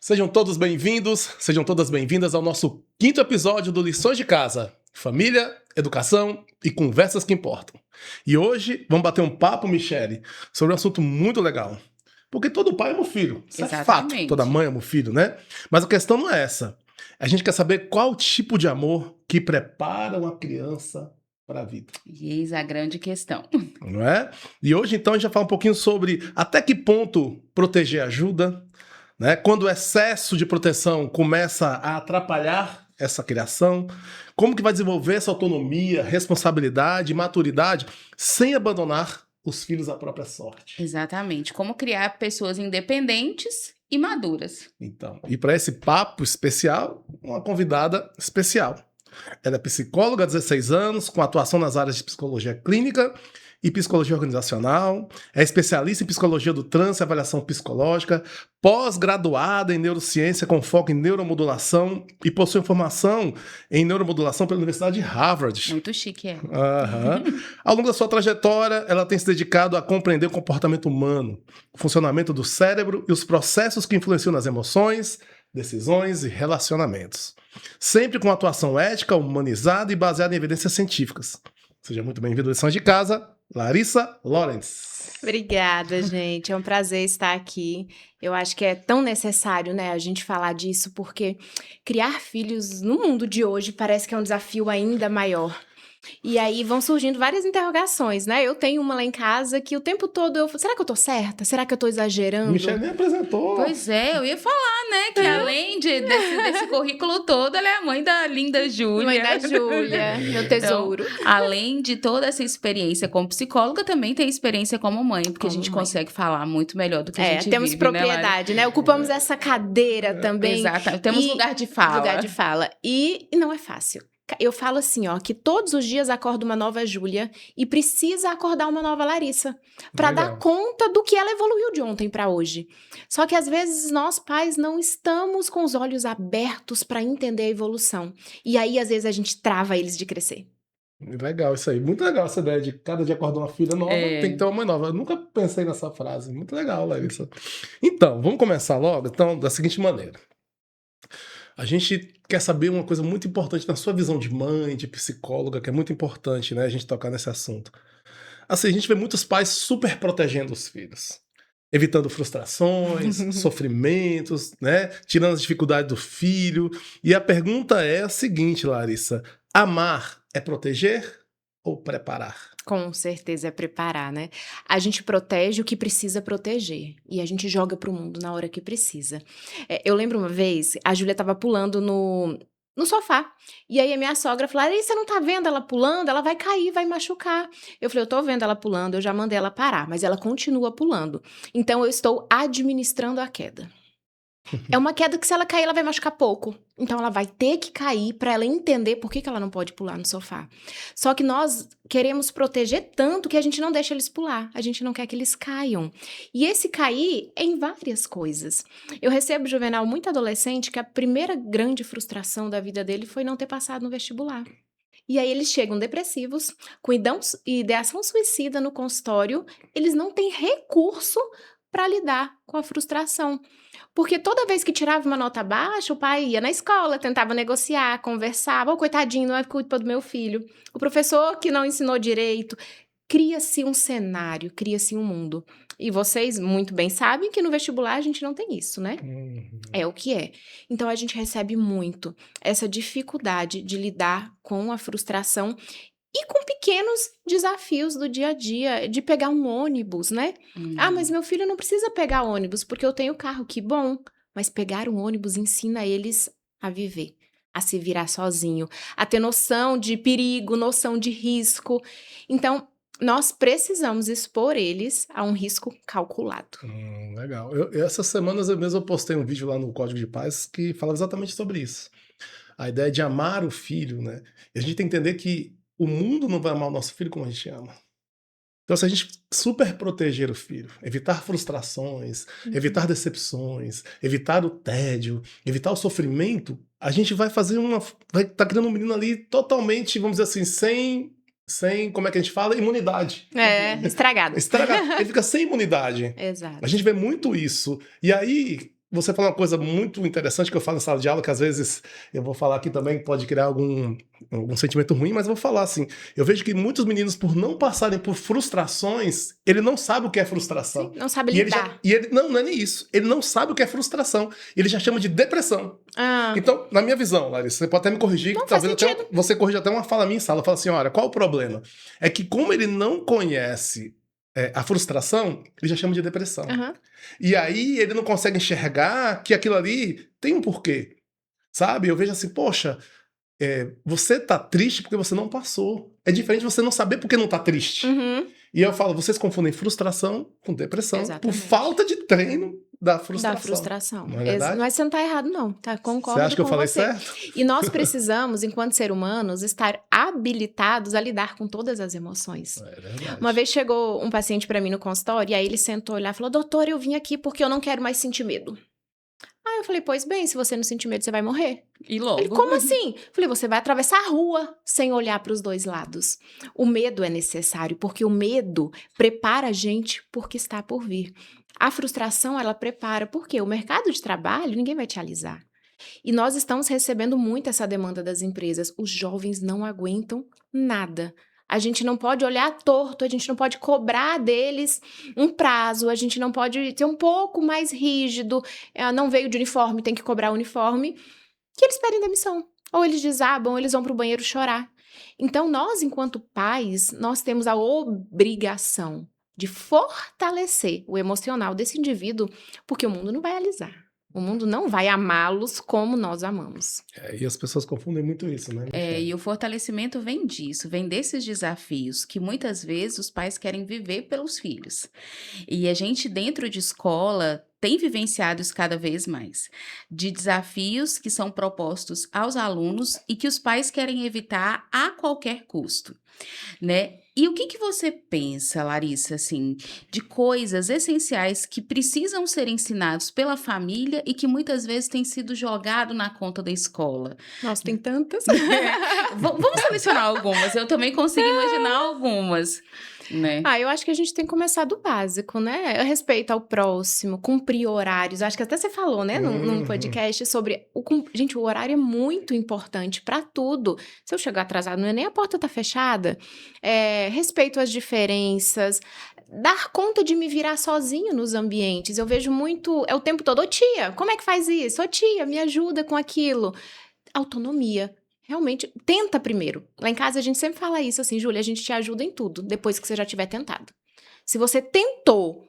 Sejam todos bem-vindos, sejam todas bem-vindas ao nosso 5º episódio do Lições de Casa. Família, educação e conversas que importam. E hoje vamos bater um papo, Michele, sobre um assunto muito legal. Porque todo pai ama o filho. Isso é fato, toda mãe ama o filho, né? Mas a questão não é essa. A gente quer saber qual tipo de amor que prepara uma criança para a vida. E eis a grande questão. Não é? E hoje, então, a gente vai falar um pouquinho sobre até que ponto proteger ajuda, né? Quando o excesso de proteção começa a atrapalhar essa criação, como que vai desenvolver essa autonomia, responsabilidade, maturidade, sem abandonar os filhos à própria sorte. Exatamente. Como criar pessoas independentes e maduras. Então, e para esse papo especial, uma convidada especial. Ela é psicóloga há 16 anos, com atuação nas áreas de psicologia clínica e psicologia organizacional, é especialista em psicologia do trânsito e avaliação psicológica, pós-graduada em neurociência com foco em neuromodulação e possui formação em neuromodulação pela Universidade de Harvard. Muito chique, é. Ao longo da sua trajetória, ela tem se dedicado a compreender o comportamento humano, o funcionamento do cérebro e os processos que influenciam nas emoções, decisões e relacionamentos. Sempre com atuação ética, humanizada e baseada em evidências científicas. Seja muito bem-vindo à Lições de Casa, Larissa Lawrence. Obrigada, gente. É um prazer estar aqui. Eu acho que é tão necessário, né, a gente falar disso, porque criar filhos no mundo de hoje parece que é um desafio ainda maior. E aí vão surgindo várias interrogações, né? Eu tenho uma lá em casa que o tempo todo eu... Será que eu tô certa? Será que eu tô exagerando? Michele nem apresentou. Pois é, eu ia falar, né? Que além desse currículo todo, ela é a mãe da linda Júlia. Mãe da Júlia, meu tesouro. Então, além de toda essa experiência como psicóloga, também tem experiência como mãe, porque como a gente mãe. Consegue falar muito melhor do que a gente temos vive, propriedade, né? Ocupamos essa cadeira também. Exato, temos lugar de fala. Lugar de fala. E não é fácil. Eu falo assim, ó, que todos os dias acorda uma nova Júlia e precisa acordar uma nova Larissa para dar conta do que ela evoluiu de ontem para hoje. Só que às vezes nós pais não estamos com os olhos abertos para entender a evolução. E aí às vezes a gente trava eles de crescer. Legal isso aí, muito legal essa ideia de cada dia acordar uma filha nova, tem que ter uma mãe nova. Eu nunca pensei nessa frase, muito legal, Larissa. Então, vamos começar logo, então, da seguinte maneira. A gente quer saber uma coisa muito importante na sua visão de mãe, de psicóloga, que é muito importante, né, a gente tocar nesse assunto. Assim, a gente vê muitos pais super protegendo os filhos, evitando frustrações, sofrimentos, né, tirando as dificuldades do filho. E a pergunta é a seguinte, Larissa: amar é proteger ou preparar? Com certeza é preparar, né? A gente protege o que precisa proteger e a gente joga pro mundo na hora que precisa. Eu lembro uma vez, a Júlia tava pulando no sofá. E aí a minha sogra falou: "Aí você não tá vendo ela pulando? Ela vai cair, vai machucar." Eu falei: "Eu tô vendo ela pulando, eu já mandei ela parar, mas ela continua pulando. Então eu estou administrando a queda." É uma queda que se ela cair, ela vai machucar pouco. Então ela vai ter que cair para ela entender por que ela não pode pular no sofá. Só que nós queremos proteger tanto que a gente não deixa eles pular. A gente não quer que eles caiam. E esse cair é em várias coisas. Eu recebo, Juvenal, muito adolescente que a primeira grande frustração da vida dele foi não ter passado no vestibular. E aí eles chegam depressivos, com ideação suicida no consultório, eles não têm recurso para lidar com a frustração. Porque toda vez que tirava uma nota baixa, o pai ia na escola, tentava negociar, conversava. "Oh, coitadinho, não é culpa do meu filho." O professor que não ensinou direito. Cria-se um cenário, cria-se um mundo. E vocês muito bem sabem que no vestibular a gente não tem isso, né? É o que é. Então a gente recebe muito essa dificuldade de lidar com a frustração e com pequenos desafios do dia a dia, de pegar um ônibus, né? "Ah, mas meu filho não precisa pegar ônibus porque eu tenho carro." Que bom! Mas pegar um ônibus ensina eles a viver, a se virar sozinho, a ter noção de perigo, noção de risco. Então, nós precisamos expor eles a um risco calculado. Legal. Essas semanas eu mesmo postei um vídeo lá no Código de Paz que fala exatamente sobre isso. A ideia de amar o filho, né? E a gente tem que entender que o mundo não vai amar o nosso filho como a gente ama. Então, se a gente super proteger o filho, evitar frustrações, evitar decepções, evitar o tédio, evitar o sofrimento, a gente vai fazer vai estar criando um menino ali totalmente, vamos dizer assim, sem, como é que a gente fala? Imunidade. Estragado. Estragado. Ele fica sem imunidade. Exato. A gente vê muito isso. E aí, você falou uma coisa muito interessante que eu falo em sala de aula, que às vezes eu vou falar aqui também, pode criar algum sentimento ruim, mas eu vou falar assim. Eu vejo que muitos meninos, por não passarem por frustrações, ele não sabe o que é frustração. Sim, não sabe E lidar. não é nem isso. Ele não sabe o que é frustração. Ele já chama de depressão. Ah, Então, na minha visão, Larissa, você pode até me corrigir, Não que faz talvez sentido. até você corrija até uma fala minha em sala. Fala assim, olha, qual o problema? É que como ele não conhece a frustração, ele já chama de depressão. aham. E aí ele não consegue enxergar que aquilo ali tem um porquê, sabe? Eu vejo assim, poxa, você tá triste porque você não passou. É diferente você não saber porque não tá triste. Uhum. E eu falo, vocês confundem frustração com depressão por Exatamente. falta de treino da frustração. Da frustração. Não é verdade? Mas você não tá errado, não. Tá? Concordo Você acha que eu com falei você. certo? E nós precisamos, enquanto seres humanos, estar habilitados a lidar com todas as emoções. É verdade. Uma vez chegou um paciente para mim no consultório, e aí ele sentou lá e falou, doutor, eu vim aqui porque eu não quero mais sentir medo. Aí eu falei, pois bem, se você não sentir medo, você vai morrer. E logo. Ele, como assim? Falei, você vai atravessar a rua sem olhar para os dois lados. O medo é necessário, porque o medo prepara a gente porque está por vir. A frustração, ela prepara, porque o mercado de trabalho, ninguém vai te alisar. E nós estamos recebendo muito essa demanda das empresas. Os jovens não aguentam nada. A gente não pode olhar torto, a gente não pode cobrar deles um prazo, a gente não pode ser um pouco mais rígido. Não veio de uniforme, tem que cobrar uniforme. Que eles pedem demissão. Ou eles desabam, ou eles vão para o banheiro chorar. Então, nós, enquanto pais, nós temos a obrigação de fortalecer o emocional desse indivíduo, porque o mundo não vai alisar. O mundo não vai amá-los como nós amamos. E as pessoas confundem muito isso, né? E o fortalecimento vem disso, vem desses desafios que muitas vezes os pais querem viver pelos filhos. E a gente, dentro de escola, tem vivenciado isso cada vez mais, de desafios que são propostos aos alunos e que os pais querem evitar a qualquer custo, né? E o que você pensa, Larissa, assim, de coisas essenciais que precisam ser ensinados pela família e que muitas vezes têm sido jogado na conta da escola? Nossa, tem tantas. Vamos selecionar algumas, eu também consigo imaginar algumas. Né? Eu acho que a gente tem que começar do básico, né? Respeito ao próximo, cumprir horários. Acho que até você falou, né, num podcast sobre... Gente, o horário é muito importante para tudo. Se eu chegar atrasado, não é nem a porta tá fechada. Respeito às diferenças. Dar conta de me virar sozinho nos ambientes. Eu vejo muito... É o tempo todo, ô tia, como é que faz isso? Ô tia, me ajuda com aquilo. Autonomia. Realmente, tenta primeiro. Lá em casa a gente sempre fala isso assim, Júlia, a gente te ajuda em tudo, depois que você já tiver tentado. Se você tentou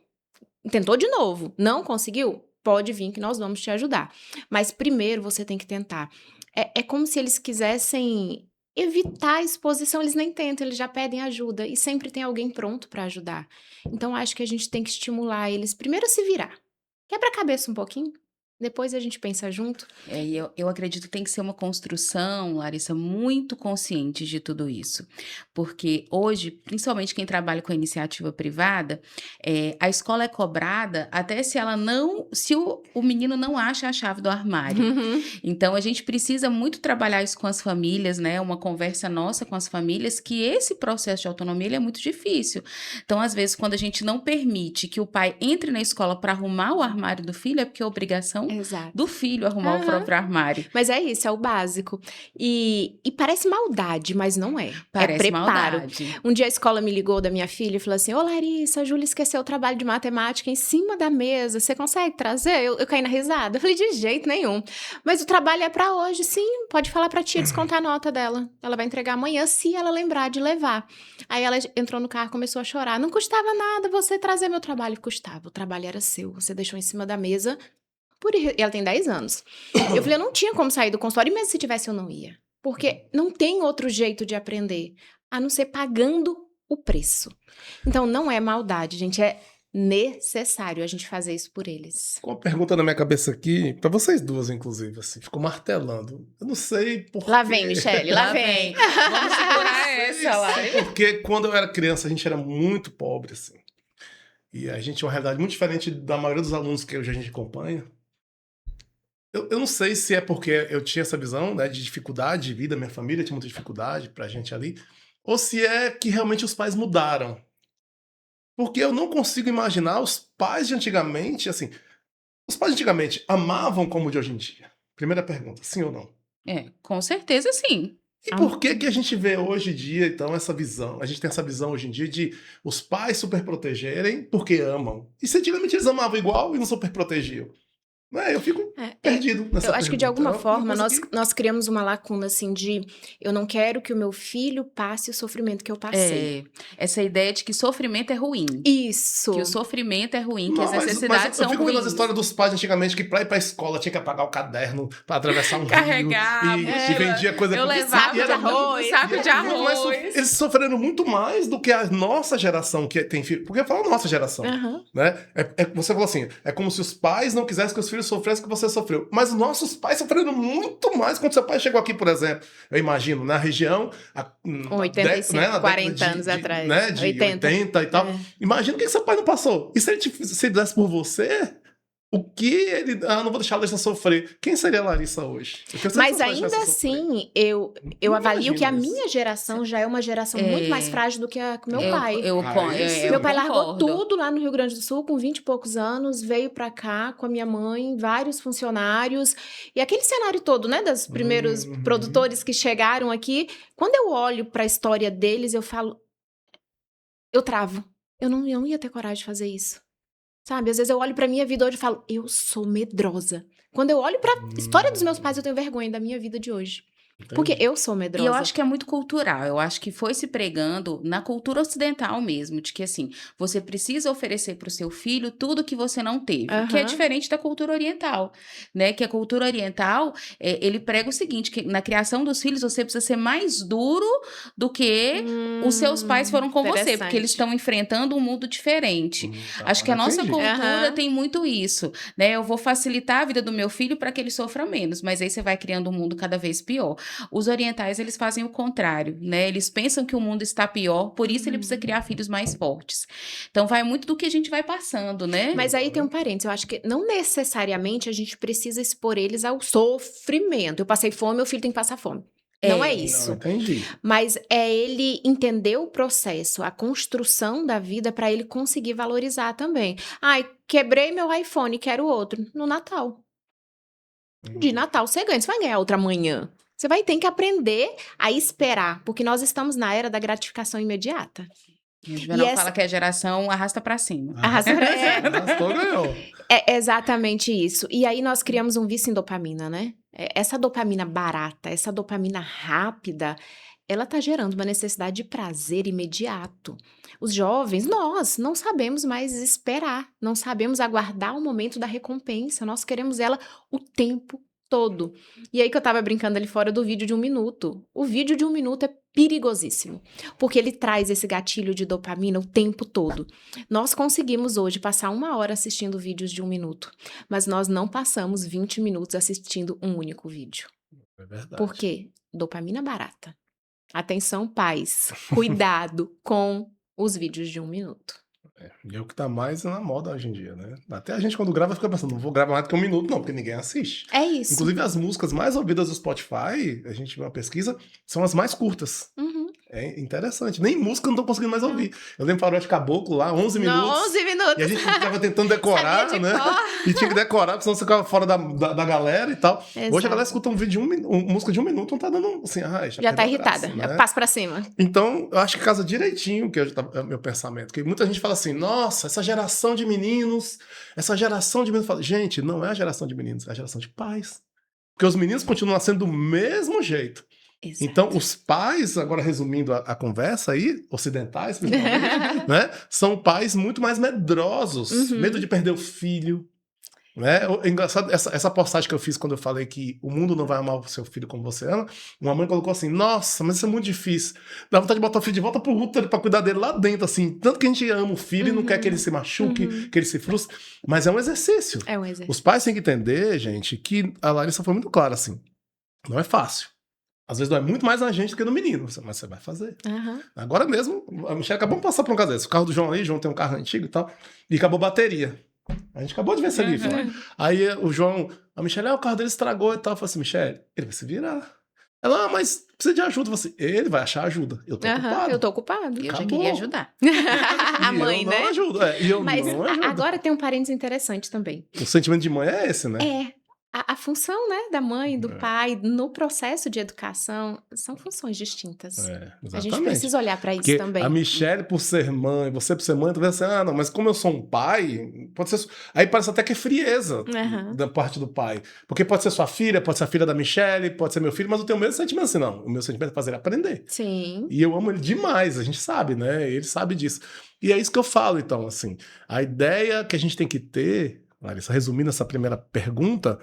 de novo, não conseguiu, pode vir que nós vamos te ajudar. Mas primeiro você tem que tentar. É como se eles quisessem evitar a exposição, eles nem tentam, eles já pedem ajuda e sempre tem alguém pronto para ajudar. Então acho que a gente tem que estimular eles primeiro a se virar. Quebra a cabeça um pouquinho. Depois a gente pensa junto. Eu acredito que tem que ser uma construção, Larissa, muito consciente de tudo isso. Porque hoje, principalmente quem trabalha com a iniciativa privada, a escola é cobrada até se o menino não acha a chave do armário. Uhum. Então, a gente precisa muito trabalhar isso com as famílias, né? Uma conversa nossa com as famílias, que esse processo de autonomia ele é muito difícil. Então, às vezes, quando a gente não permite que o pai entre na escola para arrumar o armário do filho, é porque é obrigação Exato. do filho arrumar o próprio armário. Mas é isso, é o básico. E parece maldade, mas não é. Parece preparo. Maldade. Um dia a escola me ligou da minha filha e falou assim, ô Larissa, a Júlia esqueceu o trabalho de matemática em cima da mesa, você consegue trazer? Eu caí na risada. Eu falei, de jeito nenhum. Mas o trabalho é pra hoje, sim, pode falar pra tia descontar a nota dela. Ela vai entregar amanhã, se ela lembrar de levar. Aí ela entrou no carro, começou a chorar. Não custava nada você trazer meu trabalho. Custava, o trabalho era seu. Você deixou em cima da mesa... Ela tem 10 anos. Eu falei, eu não tinha como sair do consultório, e mesmo se tivesse, eu não ia. Porque não tem outro jeito de aprender, a não ser pagando o preço. Então, não é maldade, gente, é necessário a gente fazer isso por eles. Com uma pergunta na minha cabeça aqui, pra vocês duas, inclusive, assim, ficou martelando. Eu não sei por Lá vem, Michele, lá vem. Vamos segurar essa lá. Porque quando eu era criança, a gente era muito pobre, assim. E a gente tinha uma realidade muito diferente da maioria dos alunos que hoje a gente acompanha. Eu não sei se é porque eu tinha essa visão, né, de dificuldade de vida, minha família tinha muita dificuldade pra gente ali, ou se é que realmente os pais mudaram. Porque eu não consigo imaginar os pais de antigamente, assim, Os pais antigamente amavam como de hoje em dia? Primeira pergunta, sim ou não? Com certeza sim. E por que a gente vê hoje em dia, então, essa visão? A gente tem essa visão hoje em dia de os pais super protegerem porque amam. E se antigamente eles amavam igual e não super protegiam? Eu fico perdido nessa Eu acho que de alguma pergunta. forma nós criamos uma lacuna assim de eu não quero que o meu filho passe o sofrimento que eu passei. Essa ideia de que sofrimento é ruim. Isso. Que o sofrimento é ruim, que as Mas necessidades são eu fico vendo ruins. as histórias dos pais antigamente que pra ir pra escola tinha que apagar o caderno pra atravessar um Carregar, rio e vendia coisa eu levava de arroz. saco de arroz. Eles sofreram muito mais do que a nossa geração que tem filho. Porque eu falo nossa geração, né? Você falou assim, é como se os pais não quisessem que os filhos sofressem o que você sofreu. Mas os nossos pais sofreram muito mais quando seu pai chegou aqui, por exemplo. Eu imagino, na região... 85, 40 anos atrás. Né, de 80 e tal. Imagina o que seu pai não passou. E se ele fizesse por você... O que ele... não vou deixar a Larissa sofrer. Quem seria a Larissa hoje? Mas ainda assim, eu avalio que a minha geração já é uma geração muito mais frágil do que a meu pai. Meu pai largou tudo lá no Rio Grande do Sul com 20 e poucos anos, veio pra cá com a minha mãe, vários funcionários. E aquele cenário todo, né, dos primeiros produtores que chegaram aqui. Quando eu olho pra história deles, eu falo... Eu travo. Eu não ia ter coragem de fazer isso. Sabe, às vezes eu olho pra minha vida hoje e falo, eu sou medrosa. Quando eu olho pra história dos meus pais, eu tenho vergonha da minha vida de hoje. Entendi. Porque eu sou medrosa. E eu acho que é muito cultural. Eu acho que foi se pregando na cultura ocidental mesmo, de que assim, você precisa oferecer para o seu filho tudo que você não teve, que é diferente da cultura oriental, né? Que a cultura oriental, ele prega o seguinte, que na criação dos filhos você precisa ser mais duro do que os seus pais foram com você, porque eles estão enfrentando um mundo diferente. Acho que a nossa cultura tem muito isso, né? Eu vou facilitar a vida do meu filho para que ele sofra menos, mas aí você vai criando um mundo cada vez pior. Os orientais, eles fazem o contrário, né? Eles pensam que o mundo está pior, por isso ele precisa criar filhos mais fortes. Então, vai muito do que a gente vai passando, né? Mas aí tem um parênteses, eu acho que não necessariamente a gente precisa expor eles ao sofrimento. Eu passei fome, meu filho tem que passar fome. Não é isso. Não, entendi. Mas é ele entender o processo, a construção da vida para ele conseguir valorizar também. Ai, quebrei meu iPhone, quero outro. No Natal. De Natal você ganha, você vai ganhar outra amanhã. Você vai ter que aprender a esperar, porque nós estamos na era da gratificação imediata. A Juvenal fala que a geração arrasta pra cima. Arrastou, ganhou. É exatamente isso. E aí nós criamos um vício em dopamina, né? Essa dopamina barata, essa dopamina rápida, ela tá gerando uma necessidade de prazer imediato. Os jovens, nós não sabemos mais esperar, não sabemos aguardar o momento da recompensa, nós queremos ela o tempo todo. E aí que eu tava brincando ali fora do vídeo de 1 minuto. O vídeo de 1 minuto é perigosíssimo, porque ele traz esse gatilho de dopamina o tempo todo. Nós conseguimos hoje passar 1 hora assistindo vídeos de 1 minuto, mas nós não passamos 20 minutos assistindo um único vídeo. É verdade. Por quê? Dopamina barata. Atenção, pais. Cuidado com os vídeos de 1 minuto. E é o que tá mais na moda hoje em dia, né? Até a gente, quando grava, fica pensando, não vou gravar mais do que 1 minuto, não, porque ninguém assiste. É isso. Inclusive, as músicas mais ouvidas do Spotify, a gente viu uma pesquisa, são as mais curtas. É interessante. Nem música eu não tô conseguindo mais ouvir. Eu lembro Faroeste Caboclo lá, 11 minutos. Não, 11 minutos. E a gente ficava tentando decorar, né? E tinha que decorar, porque senão você ficava fora da galera e tal. Exato. Hoje a galera escuta um vídeo de música de 1 minuto, não tá dando assim, já tá irritada. Graça, né? Passa pra cima. Então, eu acho que casa direitinho que é o meu pensamento. Porque muita gente fala assim, nossa, essa geração de meninos. Fala, gente, não é a geração de meninos, é a geração de pais. Porque os meninos continuam nascendo do mesmo jeito. Exato. Então, os pais, agora resumindo a conversa aí, ocidentais, principalmente, né, são pais muito mais medrosos, medo de perder o filho. Né? É engraçado, essa postagem que eu fiz quando eu falei que o mundo não vai amar o seu filho como você ama, uma mãe colocou assim, nossa, mas isso é muito difícil. Dá vontade de botar o filho de volta pro útero pra cuidar dele lá dentro, assim. Tanto que a gente ama o filho e não quer que ele se machuque, que ele se frustre. Mas é um exercício. É um exercício. Os pais têm que entender, gente, que a Larissa foi muito clara, assim. Não é fácil. Às vezes dói muito mais na gente do que no menino, mas você vai fazer. Agora mesmo, a Michelle acabou de passar por um caso desse. O carro do João aí, o João tem um carro antigo e tal, e acabou a bateria. A gente acabou de ver esse livro. Aí o João, a Michelle, o carro dele estragou e tal. Eu falei assim, Michelle, ele vai se virar. Ela, mas precisa de ajuda. Você, ele vai achar ajuda. Eu tô ocupado. Eu tô ocupado. E eu já Acabou. queria ajudar. A mãe, eu não né? ajudo. E eu Mas não ajudo. agora tem um parênteses interessante também. O sentimento de mãe é esse, né? A função, né, da mãe, do pai, no processo de educação, são funções distintas. Exatamente. A gente precisa olhar para isso Porque também. a Michelle, por ser mãe, você por ser mãe, tu vê assim, não, mas como eu sou um pai, pode ser. Aí parece até que é frieza da parte do pai. Porque pode ser sua filha, pode ser a filha da Michelle, pode ser meu filho, mas eu tenho o mesmo sentimento assim, não. O meu sentimento é fazer ele aprender. Sim. E eu amo ele demais, a gente sabe, né? Ele sabe disso. E é isso que eu falo, então, assim. A ideia que a gente tem que ter, Larissa, resumindo essa primeira pergunta,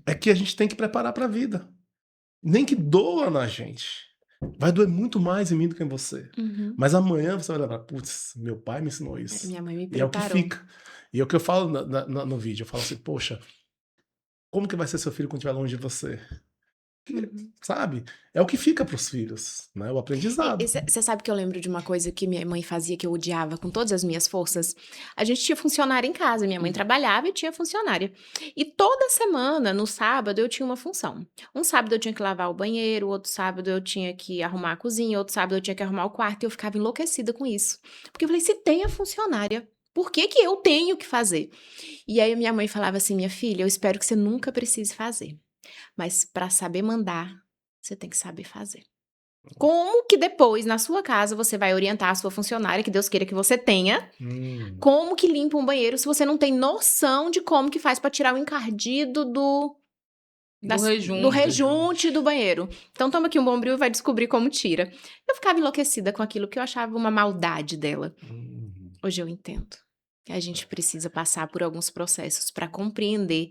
é que a gente tem que preparar para a vida. Nem que doa na gente. Vai doer muito mais em mim do que em você. Mas amanhã você vai lembrar, putz, meu pai me ensinou isso. Minha mãe me preparou. E é o que fica. E é o que eu falo no vídeo. Eu falo assim, poxa, como que vai ser seu filho quando estiver longe de você? Sabe? É o que fica pros filhos, né? O aprendizado. Você sabe que eu lembro de uma coisa que minha mãe fazia que eu odiava com todas as minhas forças? A gente tinha funcionária em casa, minha mãe trabalhava e tinha funcionária. E toda semana, no sábado, eu tinha uma função. Um sábado eu tinha que lavar o banheiro, outro sábado eu tinha que arrumar a cozinha, outro sábado eu tinha que arrumar o quarto, e eu ficava enlouquecida com isso. Porque eu falei, se tem a funcionária, por que que eu tenho que fazer? E aí a minha mãe falava assim, minha filha, eu espero que você nunca precise fazer. Mas para saber mandar, você tem que saber fazer. Como que depois, na sua casa, você vai orientar a sua funcionária, que Deus queira que você tenha, como que limpa um banheiro se você não tem noção de como que faz para tirar o encardido do rejunte do banheiro. Então toma aqui um Bombril e vai descobrir como tira. Eu ficava enlouquecida com aquilo que eu achava uma maldade dela. Hoje eu entendo que a gente precisa passar por alguns processos para compreender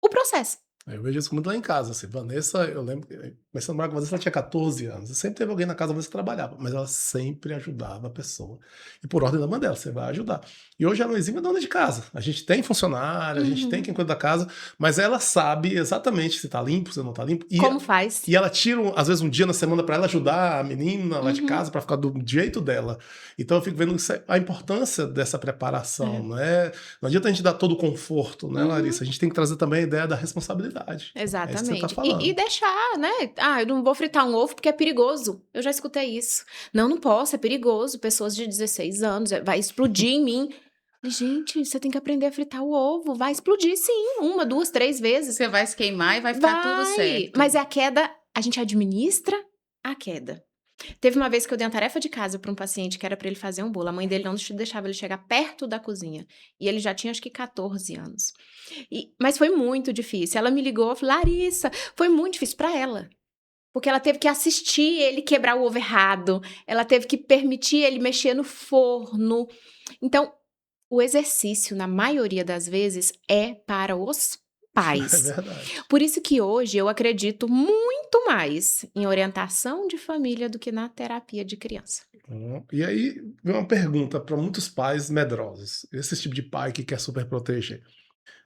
o processo. Eu vejo isso muito lá em casa, assim. Vanessa, eu lembro, começando a namorar com a Vanessa, ela tinha 14 anos. E sempre teve alguém na casa da Vanessa que trabalhava, mas ela sempre ajudava a pessoa. E por ordem da mãe dela, você vai ajudar. E hoje ela não exime a dona de casa. A gente tem funcionário, a gente tem quem cuida da casa, mas ela sabe exatamente se tá limpo, se não tá limpo. Como faz? E ela tira, às vezes, um dia na semana para ela ajudar a menina lá de casa para ficar do jeito dela. Então eu fico vendo a importância dessa preparação, né? Não adianta a gente dar todo o conforto, né, Larissa? A gente tem que trazer também a ideia da responsabilidade. Exatamente. É isso que você tá falando. E deixar, né? Eu não vou fritar um ovo porque é perigoso. Eu já escutei isso. Não posso, é perigoso. Pessoas de 16 anos, vai explodir em mim. Gente, você tem que aprender a fritar o ovo. Vai explodir, sim. 1, 2, 3 vezes. Você vai se queimar e vai ficar tudo certo. Mas é a queda, a gente administra a queda. Teve uma vez que eu dei uma tarefa de casa para um paciente que era para ele fazer um bolo. A mãe dele não deixava ele chegar perto da cozinha. E ele já tinha, acho que, 14 anos. Mas foi muito difícil. Ela me ligou e falou, Larissa, foi muito difícil para ela. Porque ela teve que assistir ele quebrar o ovo errado. Ela teve que permitir ele mexer no forno. Então, o exercício, na maioria das vezes, é para os pais. É verdade. Por isso que hoje eu acredito muito mais em orientação de família do que na terapia de criança. E aí vem uma pergunta para muitos pais medrosos. Esse tipo de pai que quer super proteger.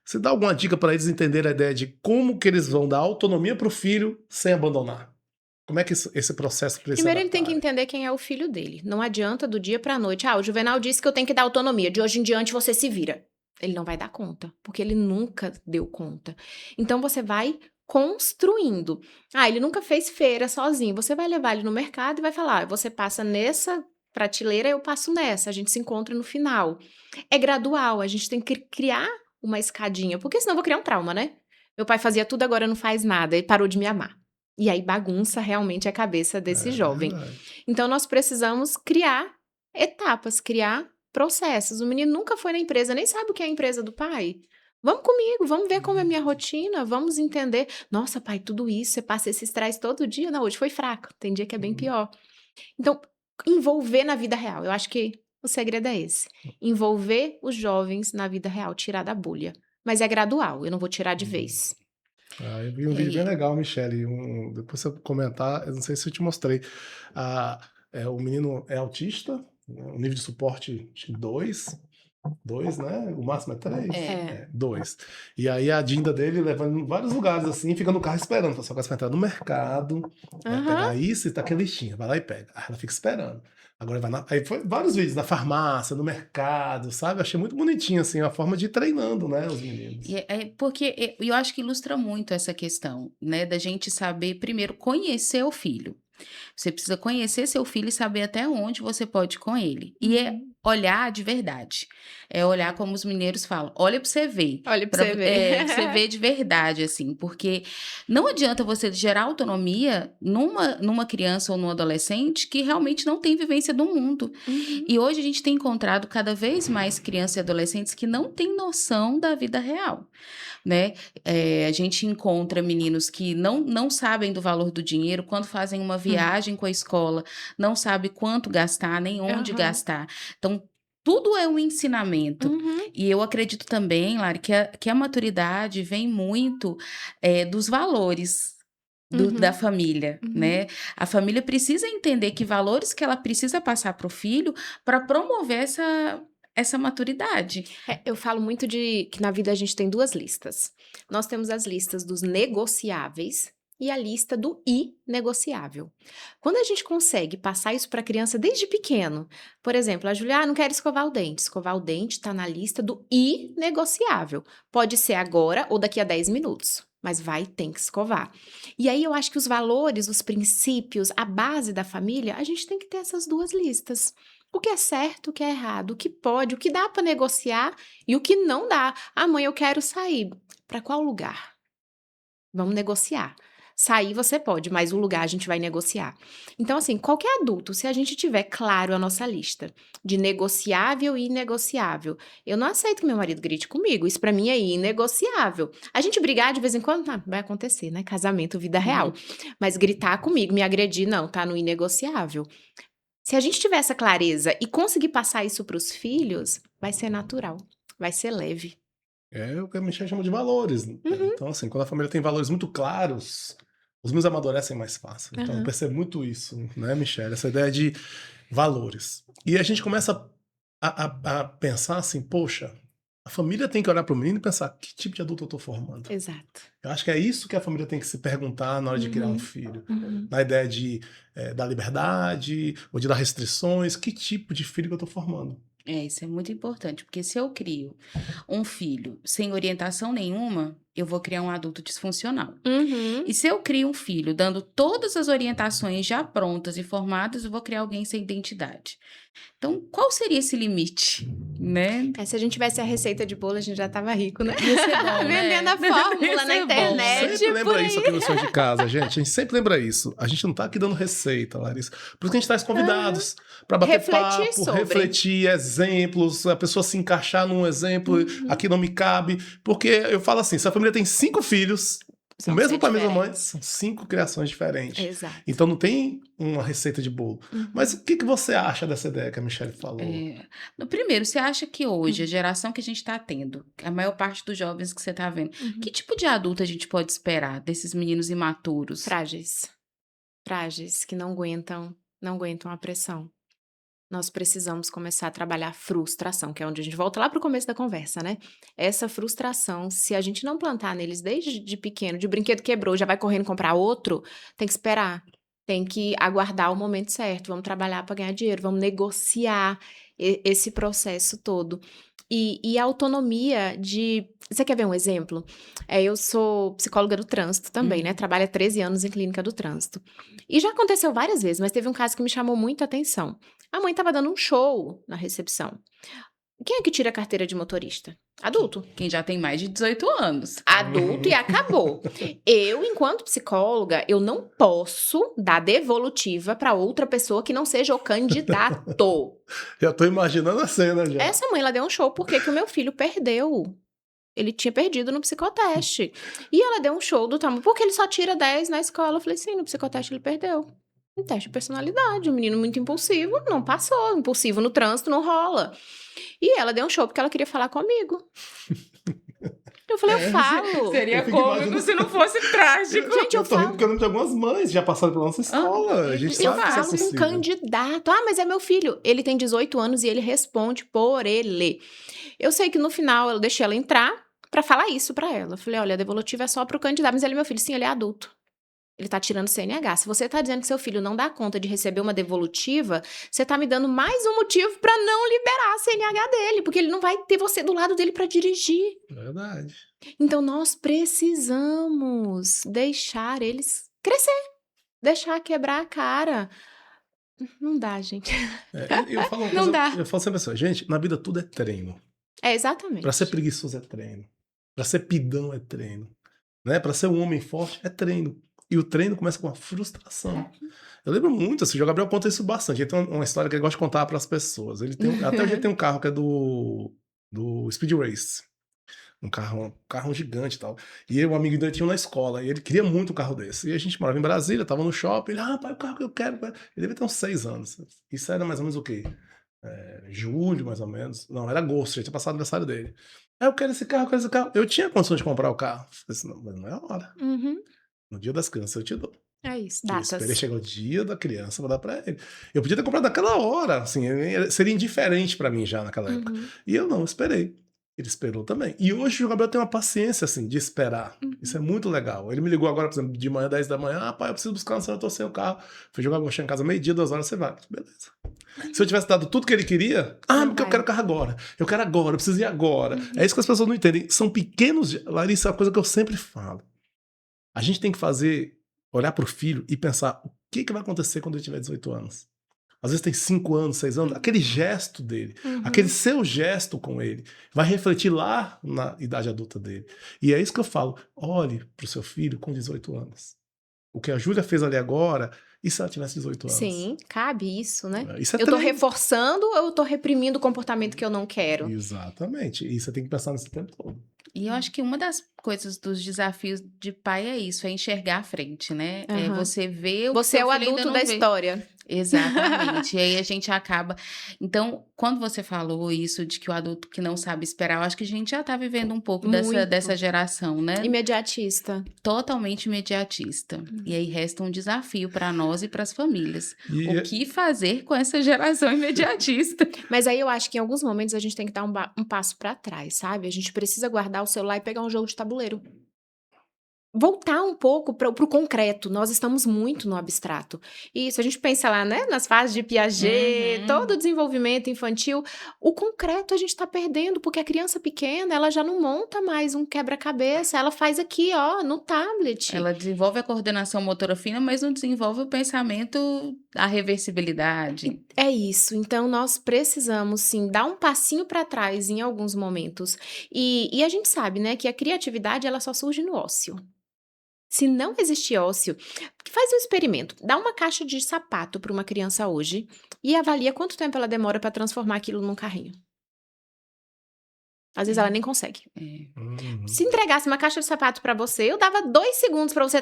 Você dá alguma dica para eles entenderem a ideia de como que eles vão dar autonomia para o filho sem abandonar? Como é que esse processo precisa Primeiro ele tem que entender quem é o filho dele. Não adianta do dia para a noite. O Juvenal disse que eu tenho que dar autonomia. De hoje em diante você se vira. Ele não vai dar conta, porque ele nunca deu conta. Então você vai construindo. Ele nunca fez feira sozinho. Você vai levar ele no mercado e vai falar, você passa nessa prateleira, eu passo nessa. A gente se encontra no final. É gradual, a gente tem que criar uma escadinha, porque senão eu vou criar um trauma, né? Meu pai fazia tudo, agora não faz nada, ele parou de me amar. E aí bagunça realmente a cabeça desse jovem. Verdade. Então nós precisamos criar etapas, criar processos. O menino nunca foi na empresa, nem sabe o que é a empresa do pai. Vamos comigo, vamos ver como é a minha rotina, vamos entender. Nossa, pai, tudo isso, você passa esse estresse todo dia? Não, hoje foi fraco, tem dia que é bem pior. Então, envolver na vida real. Eu acho que o segredo é esse. Envolver os jovens na vida real, tirar da bolha. Mas é gradual, eu não vou tirar de vez. Eu vi um vídeo bem legal, Michele. Depois você comentar, eu não sei se eu te mostrei. O menino é autista, o nível de suporte acho que 2. 2, né? O máximo é 3. É. 2. E aí a Dinda dele levando em vários lugares assim, fica no carro esperando. Só que ela vai entrar no mercado, vai pegar isso e tá aqui a listinha. Vai lá e pega. Aí ela fica esperando. Agora vai na... Aí foi vários vídeos na farmácia, no mercado, sabe? Achei muito bonitinho, assim, a forma de ir treinando, né, os meninos. Porque eu acho que ilustra muito essa questão, né, da gente saber, primeiro, conhecer o filho. Você precisa conhecer seu filho e saber até onde você pode ir com ele. E é olhar de verdade. É olhar como os mineiros falam. Olha pra você ver. Olha pra você ver. Pra você ver de verdade, assim. Porque não adianta você gerar autonomia numa criança ou num adolescente que realmente não tem vivência do mundo. E hoje a gente tem encontrado cada vez mais crianças e adolescentes que não têm noção da vida real, né? A gente encontra meninos que não sabem do valor do dinheiro, quando fazem uma viagem com a escola, não sabe quanto gastar, nem onde gastar. Então, tudo é um ensinamento. E eu acredito também, Lari, que a maturidade vem muito dos valores da família, né? A família precisa entender que valores que ela precisa passar para o filho para promover essa maturidade. Eu falo muito de que na vida a gente tem 2 listas. Nós temos as listas dos negociáveis e a lista do inegociável. Quando a gente consegue passar isso para a criança desde pequeno, por exemplo, a Julia não quer escovar o dente. Escovar o dente está na lista do inegociável. Pode ser agora ou daqui a 10 minutos. Mas tem que escovar. E aí eu acho que os valores, os princípios, a base da família, a gente tem que ter essas 2 listas. O que é certo, o que é errado, o que pode, o que dá para negociar e o que não dá. Mãe, eu quero sair. Para qual lugar? Vamos negociar. Sair você pode, mas o lugar a gente vai negociar. Então, assim, qualquer adulto, se a gente tiver claro a nossa lista de negociável e inegociável, eu não aceito que meu marido grite comigo. Isso para mim é inegociável. A gente brigar de vez em quando, vai acontecer, né? Casamento, vida real. Mas gritar comigo, me agredir, não, tá no inegociável. Se a gente tiver essa clareza e conseguir passar isso para os filhos, vai ser natural, vai ser leve. É o que a Michelle chama de valores. Então, assim, quando a família tem valores muito claros, os meus amadurecem mais fácil. Então, eu percebo muito isso, né, Michelle? Essa ideia de valores. E a gente começa a pensar assim, poxa, a família tem que olhar para o menino e pensar, que tipo de adulto eu estou formando? Exato. Eu acho que é isso que a família tem que se perguntar na hora de criar um filho. Na ideia de dar liberdade, ou de dar restrições, que tipo de filho que eu estou formando? Isso é muito importante, porque se eu crio um filho sem orientação nenhuma, eu vou criar um adulto disfuncional. E se eu crio um filho dando todas as orientações já prontas e formadas, eu vou criar alguém sem identidade. Então, qual seria esse limite, né? Se a gente tivesse a receita de bolo, a gente já tava rico, né? Ia ser bom, vendendo a fórmula na internet. Sempre lembra isso aqui no Sonho de Casa, gente. A gente sempre lembra isso. A gente não tá aqui dando receita, Larissa. Por isso que a gente traz convidados para bater papo, refletir, exemplos, a pessoa se encaixar num exemplo, aqui não me cabe. Porque eu falo assim, se a família tem 5 filhos, o mesmo pai e a mesma mãe, são 5 criações diferentes. Exato. Então não tem uma receita de bolo. Mas o que você acha dessa ideia que a Michelle falou? Primeiro, você acha que hoje, a geração que a gente está tendo, a maior parte dos jovens que você está vendo, que tipo de adulto a gente pode esperar desses meninos imaturos? Frágeis. Frágeis, que não aguentam a pressão. Nós precisamos começar a trabalhar a frustração, que é onde a gente volta lá para o começo da conversa, né? Essa frustração, se a gente não plantar neles desde pequeno, de brinquedo quebrou, já vai correndo comprar outro, tem que esperar. Tem que aguardar o momento certo. Vamos trabalhar para ganhar dinheiro, vamos negociar esse processo todo. E a autonomia de... Você quer ver um exemplo? Eu sou psicóloga do trânsito também, né? Trabalho há 13 anos em clínica do trânsito. E já aconteceu várias vezes, mas teve um caso que me chamou muita atenção. A mãe estava dando um show na recepção. Quem é que tira a carteira de motorista? Adulto. Quem já tem mais de 18 anos. Adulto e acabou. Eu, enquanto psicóloga, eu não posso dar devolutiva para outra pessoa que não seja o candidato. Já tô imaginando a cena já. Essa mãe, ela deu um show porque que o meu filho perdeu. Ele tinha perdido no psicoteste. E ela deu um show do tamanho, porque ele só tira 10 na escola. Eu falei, sim, no psicoteste ele perdeu. Um teste de personalidade, um menino muito impulsivo, não passou. Impulsivo no trânsito não rola. E ela deu um show porque ela queria falar comigo. Eu falei, eu falo. Seria Eu fico cômico imaginando- se não fosse trágico. Gente, eu Eu tô rindo falo. porque eu lembro de algumas mães já passaram pela nossa escola. A gente Eu sabe que isso é falo com um possível. candidato. Ah, mas é meu filho. Ele tem 18 anos e ele responde por ele. Eu sei que no final eu deixei ela entrar pra falar isso pra ela. Eu falei, olha, a devolutiva é só pro candidato, mas ele é meu filho. Sim, ele é adulto. Ele tá tirando CNH. Se você tá dizendo que seu filho não dá conta de receber uma devolutiva, você tá me dando mais um motivo pra não liberar a CNH dele, porque ele não vai ter você do lado dele pra dirigir. Verdade. Então, nós precisamos deixar eles crescer, deixar quebrar a cara. Não dá, gente. Eu falo uma Não coisa, dá. eu falo sempre assim, gente, na vida tudo é treino. É, exatamente. Pra ser preguiçoso é treino. Pra ser pidão é treino. Né? Pra ser um homem forte é treino. E o treino começa com a frustração. Eu lembro muito, assim, o Gabriel conta isso bastante. Ele tem uma história que ele gosta de contar para as pessoas. Até hoje ele tem um carro que é do Speed Race. Um carro gigante e tal. E um amigo dele tinha um na escola. E ele queria muito um carro desse. E a gente morava em Brasília, tava no shopping. Ele, pai, o carro que eu quero. Ele devia ter uns 6 anos. Isso era mais ou menos o quê? Julho, mais ou menos. Não, era agosto, já tinha passado o aniversário dele. Eu quero esse carro, eu quero esse carro. Eu tinha condição de comprar o carro. Eu falei assim, não, mas não é a hora. Uhum. No dia das crianças eu te dou. É isso, Eu datas. esperei chegar o dia da criança pra dar pra ele. Eu podia ter comprado naquela hora, assim, seria indiferente pra mim já naquela época. E eu não, esperei. Ele esperou também. E hoje o Gabriel tem uma paciência, assim, de esperar. Isso é muito legal. Ele me ligou agora, por exemplo, de manhã, 10 da manhã. Pai, eu preciso buscar, eu tô sem o carro. Fui jogar agostinho em casa, meio-dia, 2 horas, você vai. Beleza. Se eu tivesse dado tudo que ele queria, porque eu quero o carro agora. Eu quero agora, eu preciso ir agora. É isso que as pessoas não entendem. São pequenos... Larissa, é uma coisa que eu sempre falo. A gente tem que olhar pro filho e pensar o que vai acontecer quando ele tiver 18 anos. Às vezes tem 5 anos, 6 anos, aquele gesto dele, aquele seu gesto com ele, vai refletir lá na idade adulta dele. E é isso que eu falo, olhe pro seu filho com 18 anos. O que a Júlia fez ali agora, e se ela tivesse 18 anos? Sim, cabe isso, né? Isso é eu tô treino. reforçando ou eu tô reprimindo o comportamento que eu não quero? Exatamente, e você tem que pensar nesse tempo todo. E eu acho que uma das coisas dos desafios de pai é isso, é enxergar a frente, né? É você ver o que Você é seu o filho ainda adulto não da vê. história. Exatamente. E aí a gente acaba. Então, quando você falou isso de que o adulto que não sabe esperar, eu acho que a gente já tá vivendo um pouco Muito. dessa geração, né? Imediatista. Totalmente imediatista. E aí resta um desafio para nós e para as famílias. E O que fazer com essa geração imediatista? Mas aí eu acho que em alguns momentos a gente tem que dar um passo pra trás, sabe? A gente precisa guardar o celular e pegar um jogo de tabuleiro. Voltar um pouco pro concreto. Nós estamos muito no abstrato. E se a gente pensa lá, né, nas fases de Piaget, todo o desenvolvimento infantil, o concreto a gente tá perdendo, porque a criança pequena, ela já não monta mais um quebra-cabeça, ela faz aqui, ó, no tablet. Ela desenvolve a coordenação motora fina, mas não desenvolve o pensamento, a reversibilidade. É isso. Então, nós precisamos, sim, dar um passinho para trás em alguns momentos. E a gente sabe, né, que a criatividade, ela só surge no ócio. Se não existir ócio, faz um experimento. Dá uma caixa de sapato para uma criança hoje e avalia quanto tempo ela demora para transformar aquilo num carrinho. Às vezes ela nem consegue. Se entregasse uma caixa de sapato pra você, eu dava 2 segundos pra você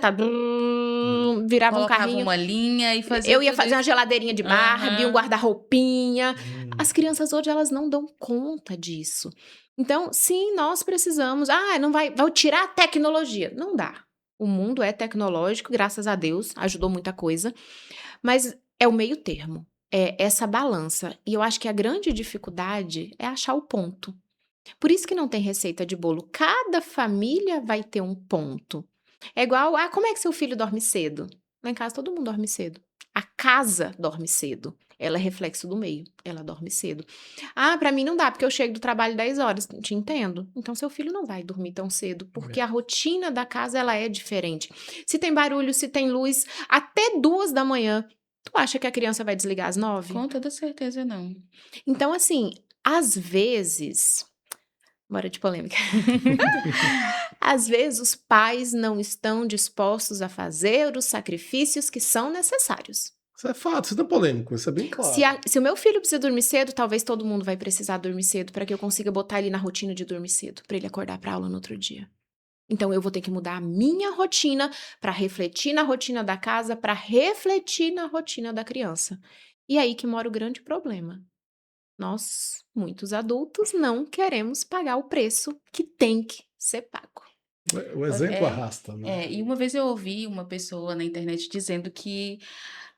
virava Colocava um carrinho. uma linha e fazia Eu ia tudo fazer isso. uma geladeirinha de Barbie, um guarda-roupinha. As crianças hoje, elas não dão conta disso. Então, sim, nós precisamos... não vai tirar a tecnologia. Não dá. O mundo é tecnológico, graças a Deus, ajudou muita coisa. Mas é o meio termo. É essa balança. E eu acho que a grande dificuldade é achar o ponto. Por isso que não tem receita de bolo. Cada família vai ter um ponto. É igual, como é que seu filho dorme cedo? Lá em casa todo mundo dorme cedo. A casa dorme cedo. Ela é reflexo do meio. Ela dorme cedo. Pra mim não dá, porque eu chego do trabalho 10 horas. Te entendo. Então seu filho não vai dormir tão cedo, porque a rotina da casa, ela é diferente. Se tem barulho, se tem luz, até 2 da manhã, tu acha que a criança vai desligar às 9? Com toda certeza, não. Então, assim, às vezes... Bora de polêmica. Às vezes, os pais não estão dispostos a fazer os sacrifícios que são necessários. Isso é fato, isso não é polêmico, isso é bem claro. Se o meu filho precisa dormir cedo, talvez todo mundo vai precisar dormir cedo para que eu consiga botar ele na rotina de dormir cedo, para ele acordar para aula no outro dia. Então, eu vou ter que mudar a minha rotina para refletir na rotina da casa, para refletir na rotina da criança. E aí que mora o grande problema. Nós, muitos adultos, não queremos pagar o preço que tem que ser pago. O exemplo arrasta, né? E uma vez eu ouvi uma pessoa na internet dizendo que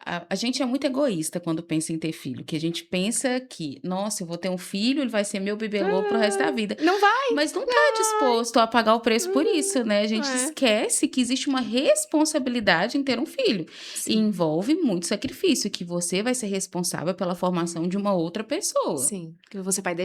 a gente é muito egoísta quando pensa em ter filho, que a gente pensa que, nossa, eu vou ter um filho, ele vai ser meu bibelô pro resto da vida. Não vai. Mas não tá disposto a pagar o preço por isso, né? A gente esquece que existe uma responsabilidade em ter um filho. Sim. E envolve muito sacrifício, que você vai ser responsável pela formação de uma outra pessoa. Sim, que você vai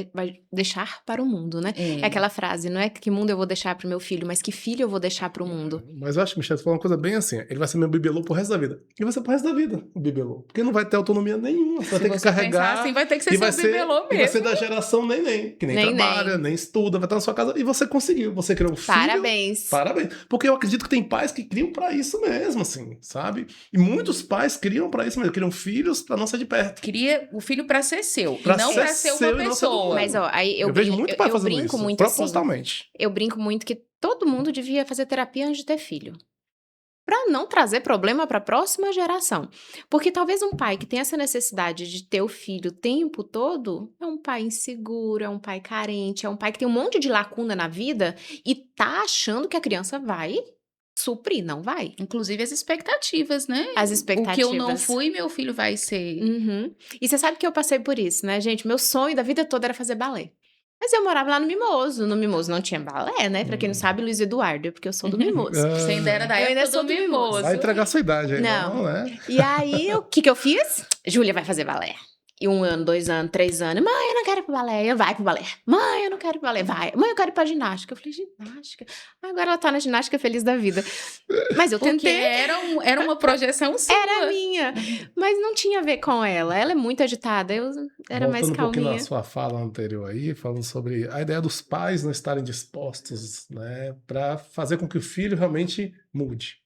deixar para o mundo, né? É aquela frase, não é que mundo eu vou deixar pro meu filho, mas que filho eu vou deixar pro mundo. Mas eu acho que o Michel falou uma coisa bem assim, ele vai ser meu bibelô pro resto da vida. E vai ser pro resto da vida o bibelô. Porque não vai ter autonomia nenhuma. Você vai ter que carregar. Assim, vai ter que ser seu bibelô mesmo. E vai ser da geração neném, que nem trabalha, nem estuda, vai estar na sua casa. E você conseguiu. Você criou um filho. Parabéns. Parabéns. Porque eu acredito que tem pais que criam pra isso mesmo, assim, sabe? E muitos pais criam pra isso mesmo. Criam filhos pra não ser de perto. Cria o filho pra ser seu. E não pra ser uma pessoa. Mas, ó, aí eu vejo muito pai fazendo brinco isso, muito propositalmente. Assim, eu brinco muito que todo mundo devia fazer terapia antes de ter filho. Para não trazer problema para a próxima geração. Porque talvez um pai que tem essa necessidade de ter o filho o tempo todo é um pai inseguro, é um pai carente, é um pai que tem um monte de lacuna na vida e tá achando que a criança vai suprir, não vai. Inclusive as expectativas, né? As expectativas. O que eu não fui, meu filho vai ser. Uhum. E você sabe que eu passei por isso, né, gente? Meu sonho da vida toda era fazer balé. Mas eu morava lá no Mimoso. No Mimoso não tinha balé, né? Pra quem não sabe, Luiz Eduardo, porque eu sou do Mimoso. Você ainda era da época do Mimoso. Vai entregar sua idade aí, não né? E aí, o que eu fiz? Júlia vai fazer balé. E 1 ano, 2 anos, 3 anos. Mãe, eu não quero ir pro balé. Vai pro balé. Mãe, eu não quero ir pro balé. Vai. Mãe, eu quero ir pra ginástica. Eu falei, ginástica? Agora ela tá na ginástica feliz da vida. Mas eu tentei. Porque era uma projeção sua. Era minha. Mas não tinha a ver com ela. Ela é muito agitada. Eu era mais calminha. Voltando um pouquinho na sua fala anterior aí, falando sobre a ideia dos pais não estarem dispostos, né, pra fazer com que o filho realmente mude.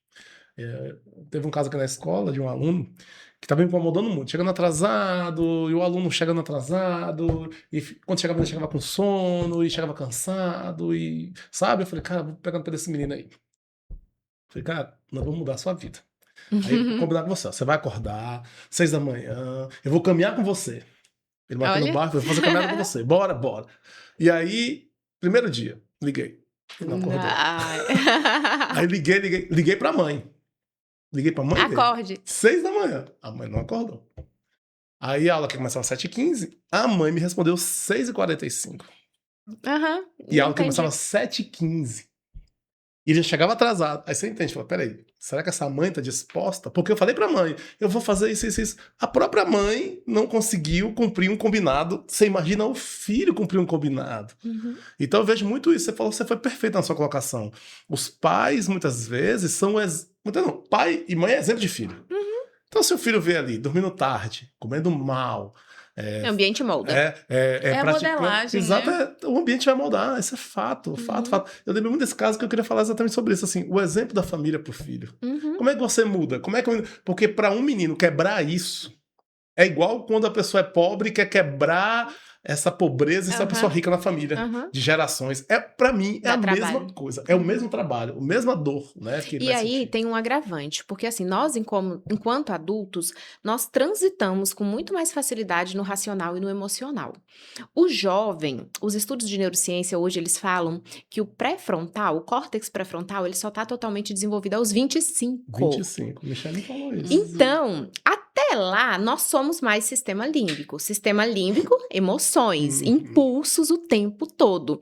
Teve um caso aqui na escola de um aluno que estava incomodando muito, chegando atrasado, e o aluno chegando atrasado, e quando chegava ele chegava com sono, e chegava cansado, e sabe? Eu falei, cara, vou pegar no pé desse menino aí. Eu falei, cara, nós vamos mudar a sua vida. Aí vou combinar com você, ó, você vai acordar 6 da manhã, eu vou caminhar com você. Ele vai aqui no barco, eu vou fazer caminhada com você, bora. E aí, primeiro dia, liguei, ele não acordou. Aí liguei pra mãe. Liguei pra mãe dele. Acorde. 6 da manhã. A mãe não acordou. Aí a aula que começava às 7h15, a mãe me respondeu 6h45. E a aula que começava às 7h15. E ele já chegava atrasado. Aí você entende, fala, peraí, será que essa mãe tá disposta? Porque eu falei pra mãe, eu vou fazer isso. A própria mãe não conseguiu cumprir um combinado. Você imagina o filho cumprir um combinado. Então eu vejo muito isso. Você falou, você foi perfeito na sua colocação. Os pais, muitas vezes, são... Não, pai e mãe é exemplo de filho. Então se o filho vê ali, dormindo tarde, comendo mal... O ambiente molda. É a modelagem, exato, né? O ambiente vai moldar, isso é fato. Eu lembro muito desse caso que eu queria falar exatamente sobre isso, assim, o exemplo da família pro filho. Como é que você muda? Porque para um menino quebrar isso é igual quando a pessoa é pobre e quer quebrar essa pobreza e essa pessoa rica na família, de gerações. Pra mim, é a mesma coisa. É o mesmo trabalho, a mesma dor, né? Que e aí sentir. Tem um agravante, porque assim, nós, enquanto adultos, nós transitamos com muito mais facilidade no racional e no emocional. O jovem, os estudos de neurociência hoje, eles falam que o pré-frontal, o córtex pré-frontal, ele só está totalmente desenvolvido aos 25. 25, Michele falou isso. Então, até lá, nós somos mais sistema límbico. Sistema límbico, emoções, impulsos o tempo todo.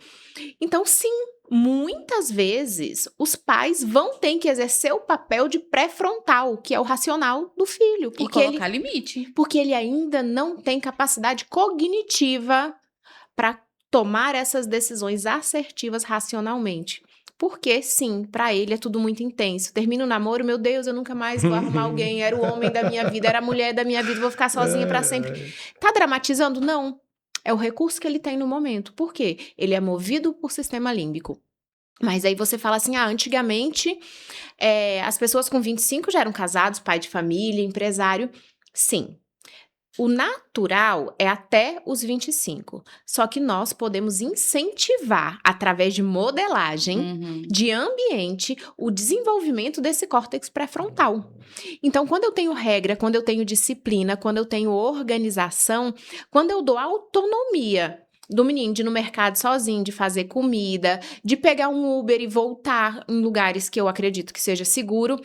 Então, sim, muitas vezes os pais vão ter que exercer o papel de pré-frontal, que é o racional do filho. Porque e colocar limite. Porque ele ainda não tem capacidade cognitiva para tomar essas decisões assertivas racionalmente. Porque, sim, pra ele é tudo muito intenso. Termina o namoro, meu Deus, eu nunca mais vou arrumar alguém. Era o homem da minha vida, era a mulher da minha vida, vou ficar sozinha pra sempre. Tá dramatizando? Não. É o recurso que ele tem no momento. Por quê? Ele é movido por sistema límbico. Mas aí você fala assim, antigamente as pessoas com 25 já eram casados, pai de família, empresário. Sim. O natural é até os 25. Só que nós podemos incentivar, através de modelagem, de ambiente, o desenvolvimento desse córtex pré-frontal. Então, quando eu tenho regra, quando eu tenho disciplina, quando eu tenho organização, quando eu dou autonomia do menino de ir no mercado sozinho, de fazer comida, de pegar um Uber e voltar em lugares que eu acredito que seja seguro,